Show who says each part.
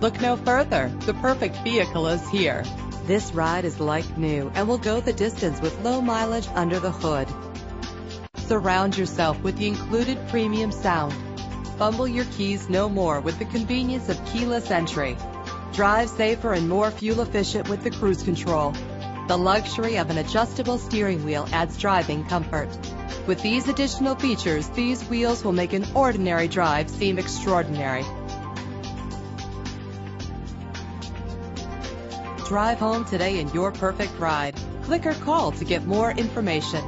Speaker 1: Look no further. The perfect vehicle is here. This ride is like new and will go the distance with low mileage under the hood. Surround yourself with the included premium sound. Fumble your keys no more with the convenience of keyless entry. Drive safer and more fuel efficient with the cruise control. The luxury of an adjustable steering wheel adds driving comfort. With these additional features, these wheels will make an ordinary drive seem extraordinary. Drive home today in your perfect ride. Click or call to get more information.